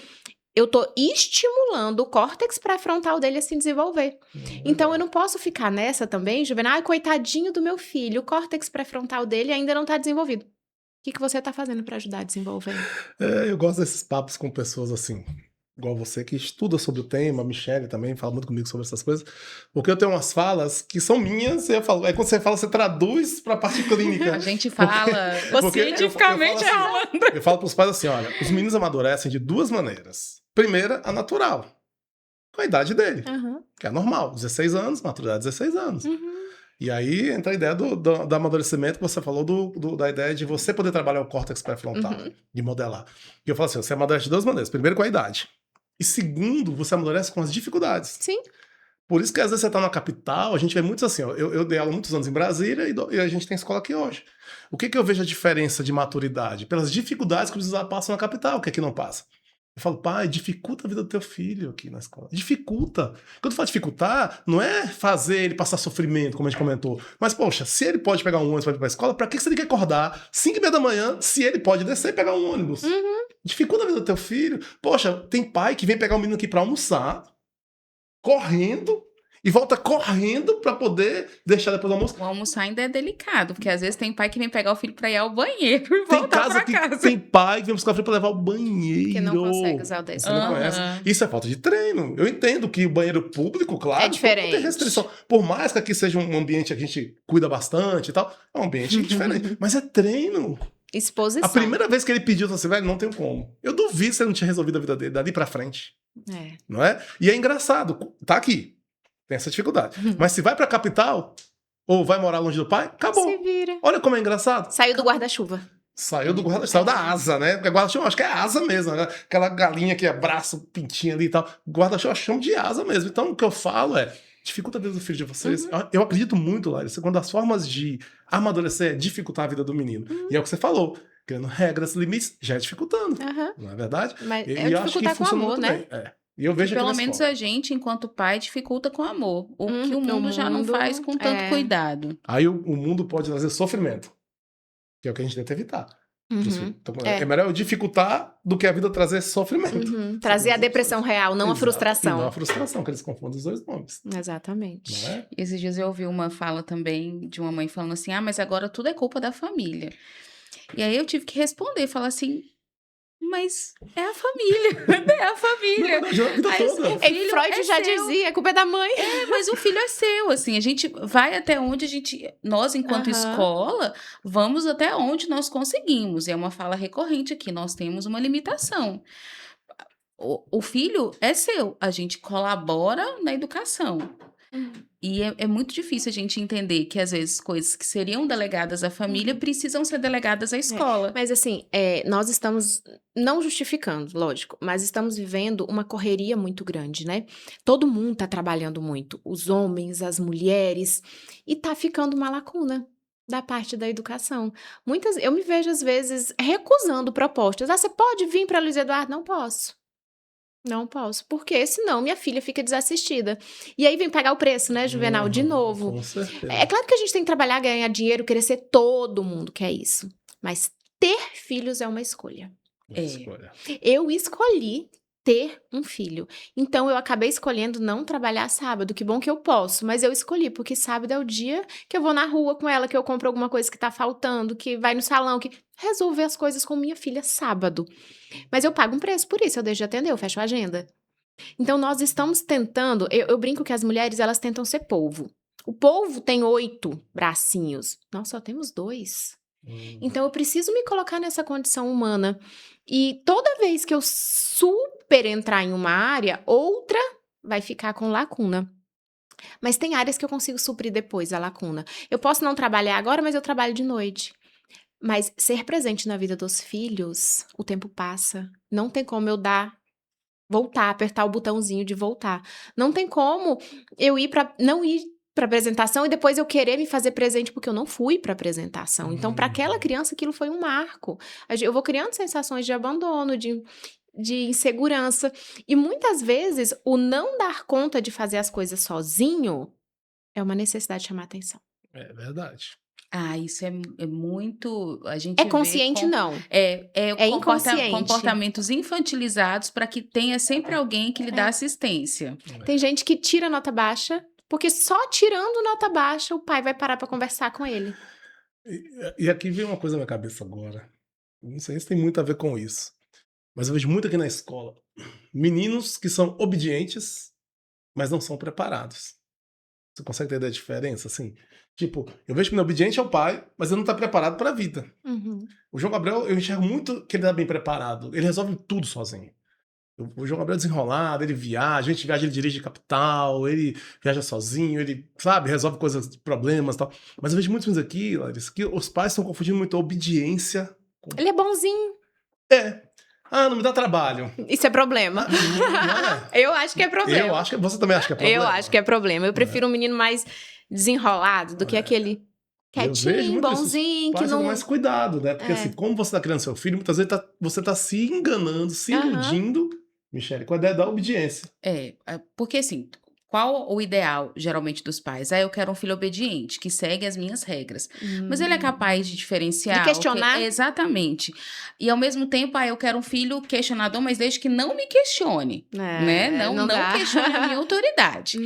eu tô estimulando o córtex pré-frontal dele a se desenvolver. Então, eu não posso ficar nessa também, Juvenal, coitadinho do meu filho, o córtex pré-frontal dele ainda não tá desenvolvido. O que você tá fazendo para ajudar a desenvolver? Eu gosto desses papos com pessoas assim, igual você, que estuda sobre o tema, a Michelle também fala muito comigo sobre essas coisas, porque eu tenho umas falas que são minhas, e eu falo, aí quando você fala, você traduz para a parte clínica. A gente fala cientificamente, eu falo para os pais assim, olha, os meninos amadurecem de duas maneiras. Primeira, a natural, com a idade dele, que é normal, 16 anos, maturidade 16 anos. E aí entra a ideia do amadurecimento que você falou, da ideia de você poder trabalhar o córtex pré-frontal, de modelar. E eu falo assim, você amadurece de duas maneiras. Primeiro, com a idade. E segundo, você amadurece com as dificuldades. Sim. Por isso que às vezes você está na capital, a gente vê muitos assim, ó, eu dei aula muitos anos em Brasília e a gente tem escola aqui hoje. O que eu vejo a diferença de maturidade? Pelas dificuldades que os alunos passam na capital, que aqui não passa. Eu falo, pai, dificulta a vida do teu filho aqui na escola. Dificulta. Quando eu falo dificultar, não é fazer ele passar sofrimento, como a gente comentou. Mas, poxa, se ele pode pegar um ônibus para ir para a escola, para que você tem que acordar 5h30 da manhã se ele pode descer e pegar um ônibus? Dificulta a vida do teu filho. Poxa, tem pai que vem pegar o menino aqui para almoçar, correndo, e volta correndo pra poder deixar depois do almoço. O almoçar ainda é delicado, porque às vezes tem pai que vem pegar o filho pra ir ao banheiro e voltar pra casa. Tem pai que vem buscar o filho pra levar ao banheiro. Que não consegue usar o desse. Não conhece. Isso é falta de treino. Eu entendo que o banheiro público, claro, é diferente. Não tem restrição. Por mais que aqui seja um ambiente que a gente cuida bastante e tal, é um ambiente diferente. Mas é treino. Exposição. A primeira vez que ele pediu, assim, velho, não tem como. Eu duvido se ele não tinha resolvido a vida dele dali pra frente. Não é? E é engraçado. Tá aqui. Tem essa dificuldade. Mas se vai pra capital, ou vai morar longe do pai, acabou. Se vira. Olha como é engraçado. Saiu do guarda-chuva. Saiu da asa, né? Porque guarda-chuva, acho que é asa mesmo. Né? Aquela galinha que abraça o pintinho ali e tal. Guarda-chuva, eu chamo de asa mesmo. Então, o que eu falo é, dificulta a vida do filho de vocês. Eu acredito muito, Larissa, quando as formas de amadurecer é dificultar a vida do menino. E é o que você falou. Criando regras, limites, já é dificultando. Não é verdade? Mas é dificultar com amor, né? E eu vejo pelo menos a gente, enquanto pai, dificulta com amor. O que o mundo já não faz com tanto cuidado. Aí o mundo pode trazer sofrimento, que é o que a gente tenta evitar. Então, é melhor eu dificultar do que a vida trazer sofrimento. Trazer a depressão real, não a frustração. E não a frustração, que eles confundem os dois nomes. Exatamente. Não é? Esses dias eu ouvi uma fala também de uma mãe falando assim, mas agora tudo é culpa da família. E aí eu tive que responder, falar assim, mas é a família, é a família. Freud já dizia, a culpa é da mãe. Mas o filho é seu, assim, a gente vai até onde nós enquanto escola, vamos até onde nós conseguimos. E é uma fala recorrente aqui, nós temos uma limitação. O filho é seu, a gente colabora na educação. E é muito difícil a gente entender que, às vezes, coisas que seriam delegadas à família precisam ser delegadas à escola. Mas, assim, nós estamos, não justificando, lógico, mas estamos vivendo uma correria muito grande, né? Todo mundo está trabalhando muito, os homens, as mulheres, e tá ficando uma lacuna da parte da educação. Eu me vejo, às vezes, recusando propostas. Você pode vir para Luiz Eduardo? Não posso. Não posso, porque senão minha filha fica desassistida. E aí vem pagar o preço, né, Juvenal, de novo. Com certeza. É claro que a gente tem que trabalhar, ganhar dinheiro, crescer, todo mundo quer isso. Mas ter filhos é uma escolha. Eu escolhi ter um filho. Então, eu acabei escolhendo não trabalhar sábado. Que bom que eu posso, mas eu escolhi, porque sábado é o dia que eu vou na rua com ela, que eu compro alguma coisa que tá faltando, que vai no salão, que resolver as coisas com minha filha sábado. Mas eu pago um preço por isso, eu deixo de atender, eu fecho a agenda. Então, nós estamos tentando, eu brinco que as mulheres, elas tentam ser polvo. O polvo tem 8 bracinhos, nós só temos 2. Então, eu preciso me colocar nessa condição humana. E toda vez que eu super entrar em uma área, outra vai ficar com lacuna. Mas tem áreas que eu consigo suprir depois a lacuna. Eu posso não trabalhar agora, mas eu trabalho de noite. Mas ser presente na vida dos filhos, o tempo passa. Não tem como eu voltar, apertar o botãozinho de voltar. Não tem como eu não ir para apresentação e depois eu querer me fazer presente porque eu não fui para apresentação. Então, para aquela criança, aquilo foi um marco. Eu vou criando sensações de abandono, de insegurança. E muitas vezes, o não dar conta de fazer as coisas sozinho é uma necessidade de chamar atenção. É verdade. Isso é muito. A gente É consciente, não. É inconsciente. Comportamentos infantilizados para que tenha sempre alguém que lhe dá assistência. Tem gente que tira nota baixa, porque só tirando nota baixa o pai vai parar para conversar com ele. E aqui vem uma coisa na minha cabeça agora. Não sei se tem muito a ver com isso. Mas eu vejo muito aqui na escola. Meninos que são obedientes, mas não são preparados. Você consegue entender a diferença, assim? Tipo, eu vejo que ele é obediente ao pai, mas ele não tá preparado para a vida. Uhum. O João Gabriel, eu enxergo muito que ele tá bem preparado. Ele resolve tudo sozinho. O João Gabriel é desenrolado, ele viaja, a gente viaja, ele dirige capital, ele viaja sozinho, ele, sabe, resolve coisas, problemas e tal. Mas eu vejo muitos filmes aqui, Larissa, que os pais estão confundindo muito a obediência com... Ele é bonzinho. Não me dá trabalho. Isso é problema. Não é? Eu acho que é problema. Você também acha que é problema? Eu acho que é problema. Eu prefiro um menino mais desenrolado do que aquele quietinho, bonzinho, que não... mais cuidado, né? Porque assim, como você tá criando seu filho, muitas vezes você tá se enganando, se iludindo, Michele, com a ideia da obediência. Porque assim, qual o ideal, geralmente, dos pais? Eu quero um filho obediente, que segue as minhas regras. Mas ele é capaz de diferenciar... De questionar? Exatamente. E, ao mesmo tempo, eu quero um filho questionador, mas desde que não me questione. Né? Não questione a minha autoridade.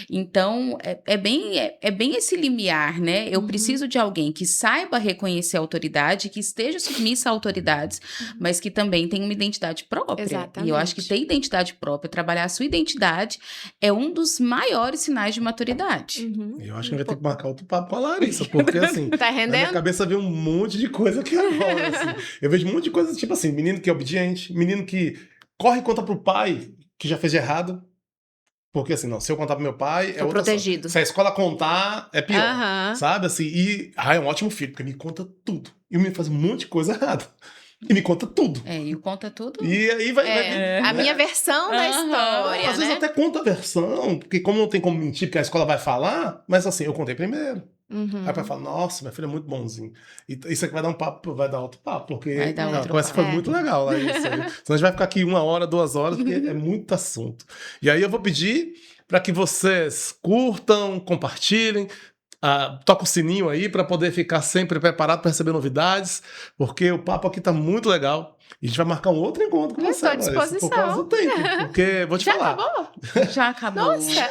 Então, é bem esse limiar, né? Eu preciso de alguém que saiba reconhecer a autoridade, que esteja submissa a autoridades, mas que também tenha uma identidade própria. Exatamente. E eu acho que ter identidade própria, trabalhar a sua identidade, é um dos maiores sinais de maturidade. Eu acho que a gente vai ter que marcar outro papo com a Larissa, porque assim, tá rendendo? Na minha cabeça vem um monte de coisa aqui agora, assim. Eu vejo um monte de coisa, tipo assim, menino que é obediente, menino que corre e conta pro pai que já fez de errado, porque assim, não, se eu contar pro meu pai, é outra protegido. Se a escola contar, é pior, sabe? Assim, e é um ótimo filho, porque me conta tudo. E o menino faz um monte de coisa errada. E me conta tudo. E conta tudo. E aí vai a minha versão da história, às vezes até conta a versão, porque como não tem como mentir, porque a escola vai falar, mas assim, eu contei primeiro. Aí o pai fala, nossa, meu filho é muito bonzinho. E isso aqui vai dar um papo, vai dar outro papo, porque a conversa foi muito legal lá. Isso aí. Senão a gente vai ficar aqui 1 hora, 2 horas, porque é muito assunto. E aí eu vou pedir para que vocês curtam, compartilhem, toca o sininho aí para poder ficar sempre preparado para receber novidades, porque o papo aqui tá muito legal. E a gente vai marcar um outro encontro com você, Estou à disposição. por causa do tempo. Porque, vou te falar. Já acabou? Nossa!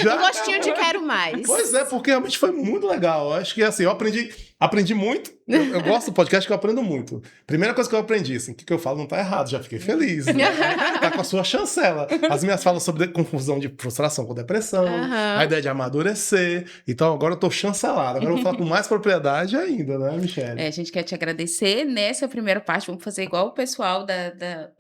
Um gostinho de quero mais. Pois é, porque realmente foi muito legal. Eu acho que assim, eu aprendi muito. Eu gosto do podcast, que eu aprendo muito. Primeira coisa que eu aprendi, assim, o que eu falo não tá errado, já fiquei feliz. Né? Tá com a sua chancela. As minhas falas sobre confusão de frustração com depressão, a ideia de amadurecer. Então agora eu tô chancelado. Agora eu vou falar com mais propriedade ainda, né, Michele? A gente quer te agradecer. Nessa primeira parte, vamos fazer igual o pessoal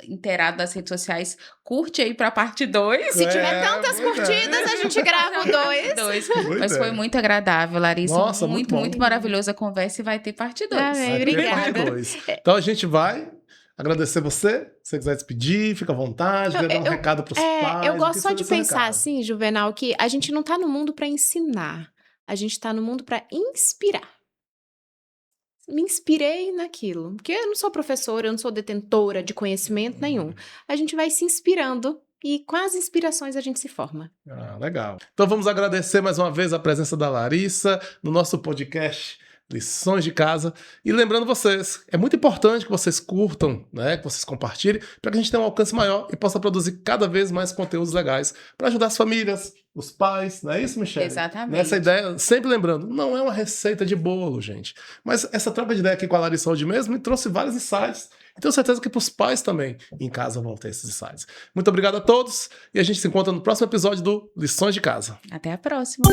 inteirado das redes sociais. Curte aí pra parte 2. Se tiver tantas curtidas, a gente grava o 2. Mas foi muito agradável, Larissa. Nossa, muito maravilhosa a conversa e vai ter parte 2. Obrigada. Então a gente vai agradecer você. Se você quiser despedir, fica à vontade, quer dar um recado pros pais. Eu gosto só de pensar assim, Juvenal, que a gente não tá no mundo pra ensinar. A gente tá no mundo pra inspirar. Me inspirei naquilo. Porque eu não sou professora, eu não sou detentora de conhecimento nenhum. A gente vai se inspirando e com as inspirações a gente se forma. Legal. Então vamos agradecer mais uma vez a presença da Larissa no nosso podcast Lições de Casa. E lembrando vocês, é muito importante que vocês curtam, né, que vocês compartilhem, para que a gente tenha um alcance maior e possa produzir cada vez mais conteúdos legais para ajudar as famílias, os pais, não é isso, Michele? Exatamente. Nessa ideia, sempre lembrando, não é uma receita de bolo, gente. Mas essa troca de ideia aqui com a Larissa hoje mesmo me trouxe vários insights. E tenho certeza que para os pais também em casa vão ter esses insights. Muito obrigado a todos e a gente se encontra no próximo episódio do Lições de Casa. Até a próxima.